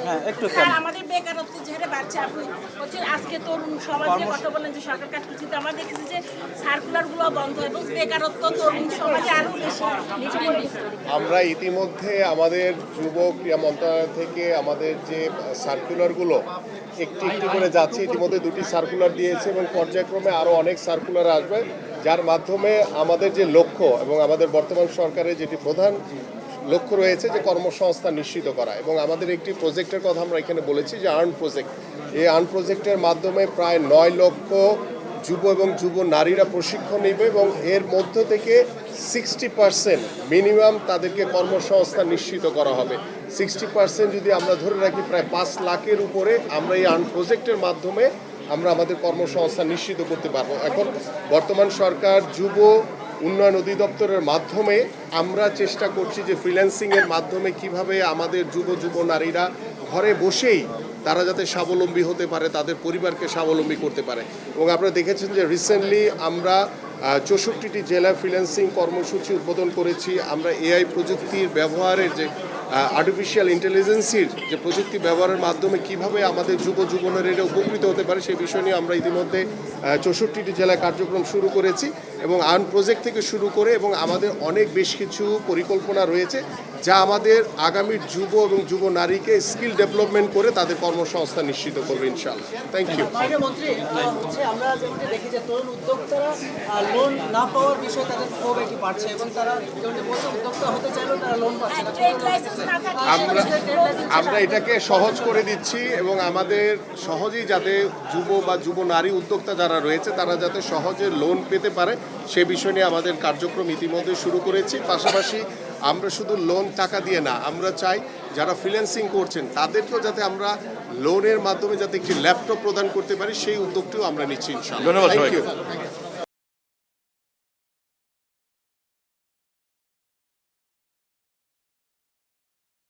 হ্যাঁ একটু স্যার আমাদের বেকারত্ব যে হারে বাড়ছে, আপনি হচ্ছে আজকে তরুণ সমাজে কথা বলেন যে সরকার কাজ করছে, আমরা দেখেছি যে সার্কুলারগুলো বন্ধ এবং বেকারত্ব তরুণ সমাজে আরও বেশি। আমরা ইতিমধ্যে আমাদের যুব ক্রীড়া মন্ত্রণালয় থেকে আমাদের যে সার্কুলারগুলো একটি একটি করে যাচ্ছে, ইতিমধ্যে 2টি সার্কুলার দিয়েছে এবং পর্যায়ক্রমে আরও অনেক সার্কুলার আসবে, যার মাধ্যমে আমাদের যে লক্ষ্য এবং আমাদের বর্তমান সরকারের যেটি প্রধান লক্ষ্য রয়েছে যে কর্মসংস্থান নিশ্চিত করা। এবং আমাদের একটি প্রজেক্টের কথা আমরা এখানে বলেছি যে আর্ন প্রজেক্ট। এই আর্ন প্রজেক্টের মাধ্যমে প্রায় 9 লক্ষ যুব এবং যুব নারীরা প্রশিক্ষণ নেবে এবং এর মধ্য থেকে 60% মিনিমাম তাদেরকে কর্মসংস্থান নিশ্চিত করা হবে। 60% যদি আমরা ধরে রাখি প্রায় 5 লাখের উপরে আমরা এই আর্ন প্রজেক্টের মাধ্যমে আমরা আমাদের কর্মসংস্থান নিশ্চিত করতে পারবো। এখন বর্তমান সরকার যুব উন্নয়ন অধিদপ্তরের মাধ্যমে আমরা চেষ্টা করছি যে ফ্রিল্যান্সিংয়ের মাধ্যমে কিভাবে আমাদের যুব নারীরা ঘরে বসেই তারা যাতে স্বাবলম্বী হতে পারে, তাদের পরিবারকে স্বাবলম্বী করতে পারে। এবং আপনারা দেখেছেন যে রিসেন্টলি আমরা 64টি জেলায় ফ্রিল্যান্সিং কর্মসূচি উদ্বোধন করেছি। আমরা এআই প্রযুক্তির ব্যবহারের যে আর্টিফিশিয়াল ইন্টেলিজেন্সির যে প্রযুক্তি ব্যবহারের মাধ্যমে কিভাবে আমাদের যুব নারীরা উপকৃত হতে পারে সেই বিষয় নিয়ে আমরা ইতিমধ্যে 64টি জেলায় কার্যক্রম শুরু করেছি এবং আর্ন প্রজেক্ট থেকে শুরু করে এবং আমাদের অনেক বেশ কিছু পরিকল্পনা রয়েছে যা আমাদের আগামী যুব এবং যুব নারীকে স্কিল ডেভেলপমেন্ট করে তাদের কর্মসংস্থান নিশ্চিত করবে ইনশাআল্লাহ। Thank you. মাননীয় মন্ত্রী, হচ্ছে আমরা যেমনটি দেখি যে তরুণ উদ্যোক্তারা লোন না পাওয়ার বিষয়ে তাদের ক্ষোভ এটি বাড়ছে এবং তারা যেমনটি বলছে উদ্যোক্তা হতে চাইলেও তারা লোন পাচ্ছে না। ট্রেড লাইসেন্স না থাকলে আমরা এটাকে সহজ করে দিচ্ছি এবং আমাদের সহজেই যাতে যুব নারী উদ্যোক্তা যারা রয়েছে তারা যাতে সহজে লোন পেতে পারে সে বিষয় নিয়ে আমাদের কার্যক্রম ইতিমধ্যে শুরু করেছি। পাশাপাশি আমরা শুধু লোন টাকা দিয়ে না, আমরা চাই যারা ফ্রিল্যান্সিং করছেন তাদেরকেও যাতে আমরা লোনের মাধ্যমে যাতে একটি ল্যাপটপ প্রদান করতে পারি সেই উদ্যোগটিও আমরা নিচ্ছি ইনশাআল্লাহ। Thank you.